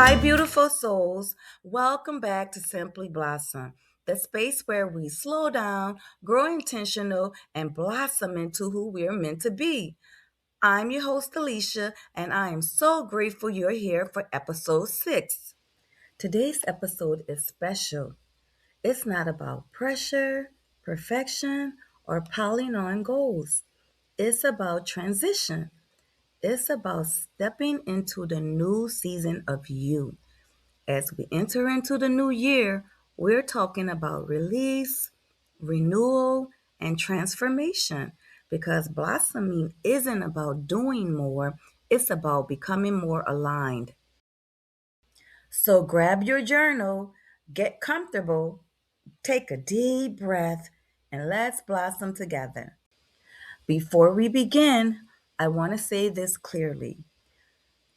Hi, beautiful souls. Welcome back to Simply Blossom, the space where we slow down, grow intentional, and blossom into who we're meant to be. I'm your host, Alicia, and I am so grateful you're here for episode 6. Today's episode is special. It's not about pressure, perfection, or piling on goals. It's about transition. It's about stepping into the new season of you. As we enter into the new year, we're talking about release, renewal, and transformation because blossoming isn't about doing more, it's about becoming more aligned. So grab your journal, get comfortable, take a deep breath, and let's blossom together. Before we begin, I want to say this clearly.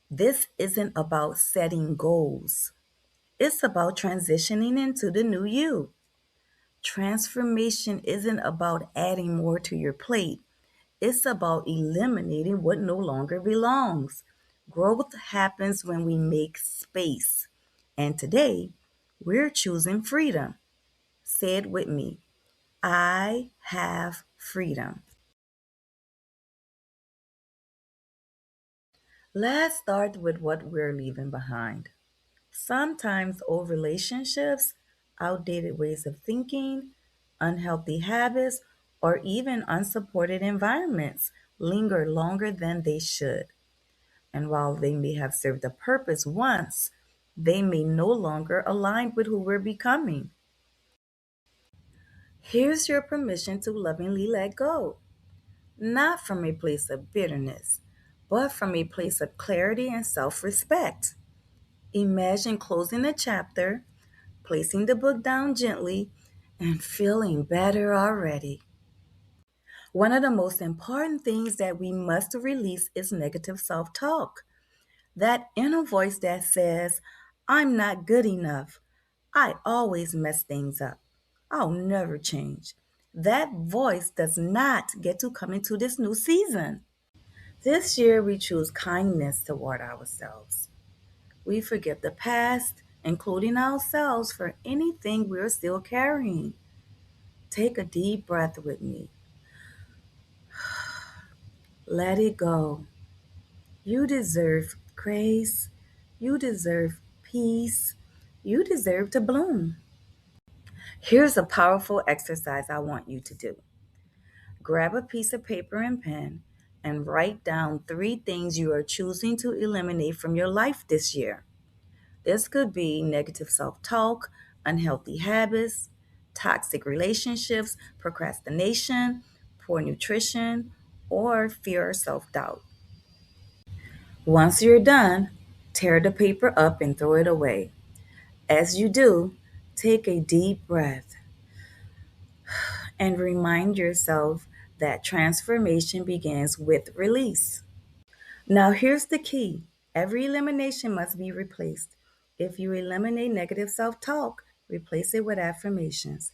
This isn't about setting goals. It's about transitioning into the new you. Transformation isn't about adding more to your plate. It's about eliminating what no longer belongs. Growth happens when we make space. And today, we're choosing freedom. Say it with me. I have freedom. Let's start with what we're leaving behind. Sometimes old relationships, outdated ways of thinking, unhealthy habits, or even unsupported environments linger longer than they should. And while they may have served a purpose once, they may no longer align with who we're becoming. Here's your permission to lovingly let go, not from a place of bitterness, but from a place of clarity and self respect. Imagine closing a chapter, placing the book down gently, and feeling better already. One of the most important things that we must release is negative self talk. That inner voice that says, I'm not good enough. I always mess things up. I'll never change. That voice does not get to come into this new season. This year, we choose kindness toward ourselves. We forgive the past, including ourselves, for anything we're still carrying. Take a deep breath with me. Let it go. You deserve grace. You deserve peace. You deserve to bloom. Here's a powerful exercise I want you to do. Grab a piece of paper and pen and write down 3 things you are choosing to eliminate from your life this year. This could be negative self talk, unhealthy habits, toxic relationships, procrastination, poor nutrition, or fear or self doubt. Once you're done, tear the paper up and throw it away. As you do, take a deep breath and remind yourself that transformation begins with release. Now, here's the key: every elimination must be replaced. If you eliminate negative self talk, replace it with affirmations.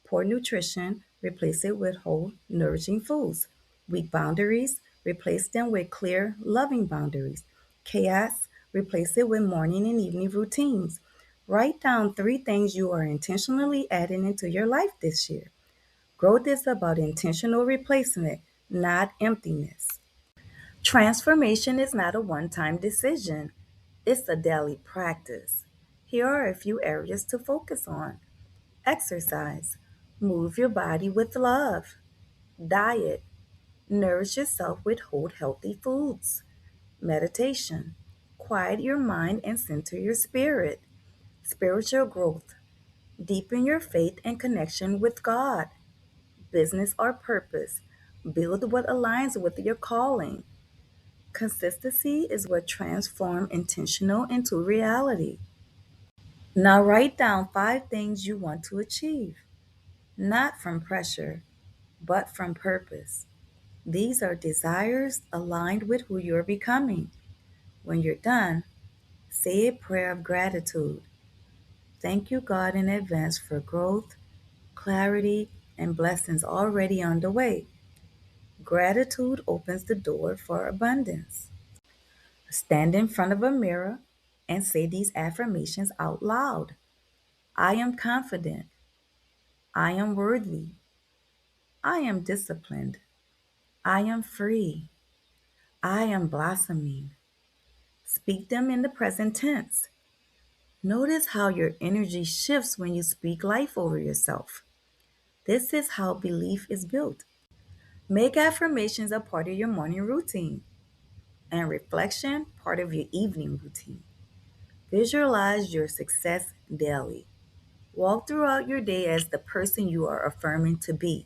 Poor nutrition, replace it with whole, nourishing foods. Weak boundaries, replace them with clear, loving boundaries. Chaos, replace it with morning and evening routines. Write down 3 things you are intentionally adding into your life this year. Growth is about intentional replacement, not emptiness. Transformation is not a one time decision, it's a daily practice. Here are a few areas to focus on: exercise, move your body with love, diet, nourish yourself with whole healthy foods, meditation, quiet your mind and center your spirit, spiritual growth, deepen your faith and connection with God, business or purpose, build what aligns with your calling. Consistency is what transforms intentional into reality. Now write down 5 things you want to achieve, not from pressure, but from purpose. These are desires aligned with who you're becoming. When you're done, say a prayer of gratitude. Thank you, God, in advance for growth, clarity, and blessings already on the way. Gratitude opens the door for abundance. Stand in front of a mirror, and say these affirmations out loud. I am confident. I am worthy. I am disciplined. I am free. I am blossoming. Speak them in the present tense. Notice how your energy shifts when you speak life over yourself. This is how belief is built. Make affirmations a part of your morning routine and reflection part of your evening routine. Visualize your success daily. Walk throughout your day as the person you are affirming to be,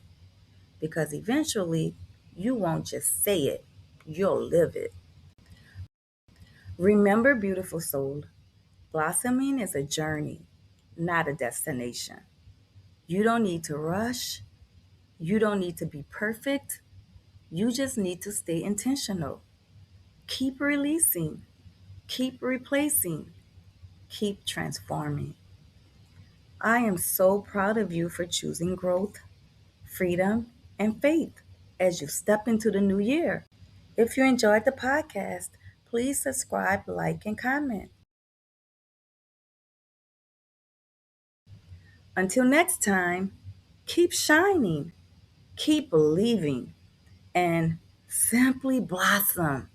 because eventually you won't just say it, you'll live it. Remember, beautiful soul, blossoming is a journey, not a destination. You don't need to rush, you don't need to be perfect, you just need to stay intentional. Keep releasing, keep replacing, keep transforming. I am so proud of you for choosing growth, freedom, and faith as you step into the new year. If you enjoyed the podcast, please subscribe, like, and comment. Until next time, keep shining, keep believing, and simply blossom.